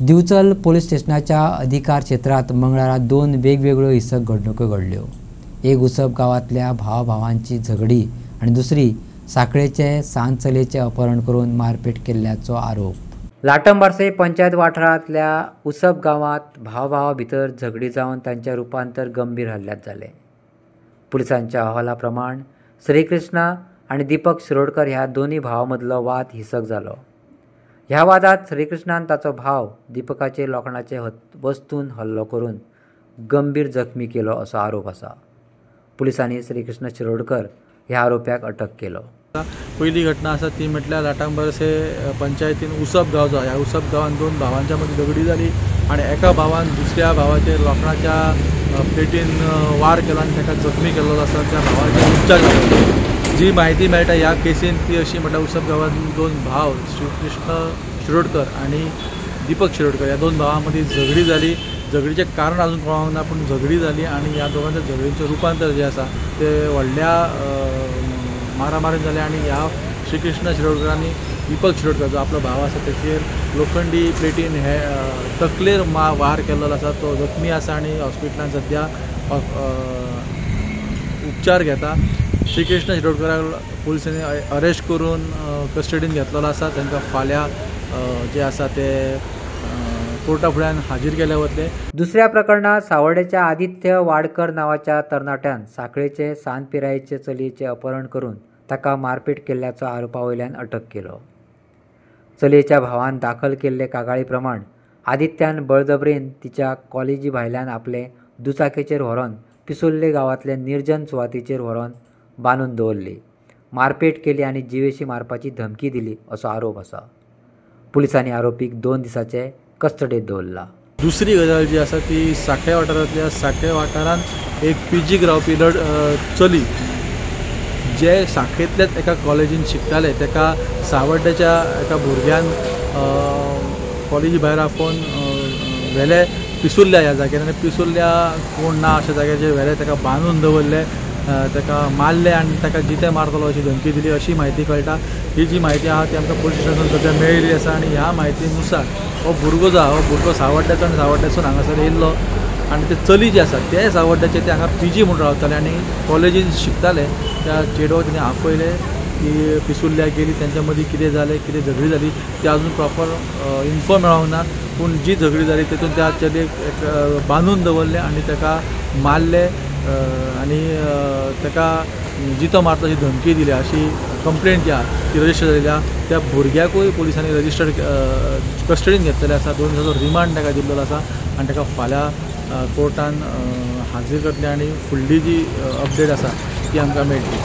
Bicholim police स्टेशनाच्या अधिकार क्षेत्रात मंगळारा दोन वेगवेगळ्यो हिंसक घडणुको घडल्यो। एक उसप गावातल्या भावांची झगडी आणि दुसरी साखळेचे सांत चलयेचे अपहरण करून मारपीट केल्ल्याचो आरोप। लाटंबारसे पंचायत वाठारांतल्या उसप गावात भावा भितर झगडी जावन तांचे रूपांतर गंभीर हल्ल्यात जाले। पुलिसांच्या अहवाला प्रमाण श्रीकृष्णा आणि दीपक शिरोडकर ह्या दोन्ही भावांमदलो वाद हिंसक जालो। ह्या वादात श्रीकृष्णान ताचो भाव दीपकाचे लोखंडाचे वस्तून हल्लो करून गंभीर जखमी केलो असो आरोप आसा। पुलिसांनी श्रीकृष्ण शिरोडकर ह्या आरोप्याक अटक केलो। पहिली घटना आसा ती म्हटल्यार लाटांबारसे पंचायतीन उसप गांव जो ह्या उसप गांवान दोन भावांच्या मदीं झगडी जाली आणि एका भावान दुसऱ्या भावाचेर लोखंडाच्या प्लेटीन वार केलो आणि ताका जखमी केल्लो आसा। त्या भावाचे उपचार जाले। जी माहिती मेळटा ह्या केसीन ती अशी म्हटल्यार उसप गांवान दोन भाव श्रीकृष्ण शिरोडकर आणि दीपक शिरोडकर ह्या दोन भावां मदीं झगडी जाली। झगडीचें कारण अजून कळोंक ना, पूण झगडी जाली आणि ह्या दोगांच्या झगडीचें रूपांतर जें आसा तें व्हडल्या मारामारीन जालें आणि ह्या श्रीकृष्ण शिरोडकरांनी दीपक शिरोडकर जो आपलो भाव आसा तेचेर लोखंडी प्लेटीन हे तकलेर वार केल्लो आसा। तो जखमी आसा आणि हॉस्पिटलांत सद्या उपचार घेता। श्रीकृष्ण शिरोडकराक पुलिसांनी अरेस्ट करून कस्टडीन घेतलेलो आसा। तांकां फाल्यां जे आसा ते कोर्टा फुड्यान हाजीर केले वतले। दुसऱ्या प्रकरणात सावर्डेच्या आदित्य वाडकर नावाच्या तरणाट्यान साखळेचे सांत पिरायेचे चलयेचे अपहरण करून ताका मारपीट केल्ल्याचो आरोपावयल्यान अटक केलो। चलयेच्या भावान दाखल केल्ले कागाळी प्रमाण आदित्यान बळजबरीन तिच्या कॉलेजी भायल्यान आपले दुचाकीचेर व्हरोन पिसुल्ले गांवांतले निर्जन सुवातीचेर व्हरोन बांदून दवरली, मारपीट केली आणि जिवेशी मारपाची धमकी दिली असो आरोप आसा। पुलिसांनी आरोपीक 2 दिसांचे कस्टडीत दवरला। दुसरी गजाल जी आसा ती साखळे वाठारांतल्या साखळे वाठारांत एक पीजीक रावपी चली जे साखळेंतल्याच एका कॉलेजीन शिकताले, ताका सावर्डेच्या एका भुरग्यान कॉलेजी भायर आपोवन व्हेले पिसुल्ल्या ह्या जाग्यार आनी पिसुल्ल्या कोण ना अशा जाग्याचेर व्हेले, ताका बांदून दवरले, ताका मारले आणि ताका जिते मारतलो अशी धमकी दिली अशी माहिती कळटा। ही जी माहिती आहा ती आमकां पुलीस स्टेशनान सद्या मेळिल्ली आसा आणि ह्या म्हायतीनुसार हो भुरगो जो आहा हो भुरगो सावर्ड्याचो आनी सावर्ड्यासून हांगासर येयल्लो आणि ते चली जे आसा ते सावर्ड्याचे ते हांगा पीजी म्हणून रावताले आणि कॉलेजीन शिकताले। त्या चेडवाक तिणें आपयले, ती पिसुल्ल्या गेली, त्यांच्या मदीं कितें जालें, कितें झगडी जाली ती अजून प्रॉपर इन्फो मेळोंक ना, पूण जी झगडी जाली तेतून त्या चलयेक बांदून दवरले आणि ताका मारले आणि ताका जितो मारता अशी धमकी दिली अशी कंप्लेंट जी आहा ती रजिस्टर जाल्ली आहा। त्या भुरग्याकूय पुलिसांनी रजिस्टर कस्टडीन घेतलेले आसा। 2 दिसांचो रिमांड ताका दिल्लो आसा आणि ताका फाल्यां कोर्टान हाजीर करतले आणि फुडली जी अपडेट आसा ती आमकां मेळटली।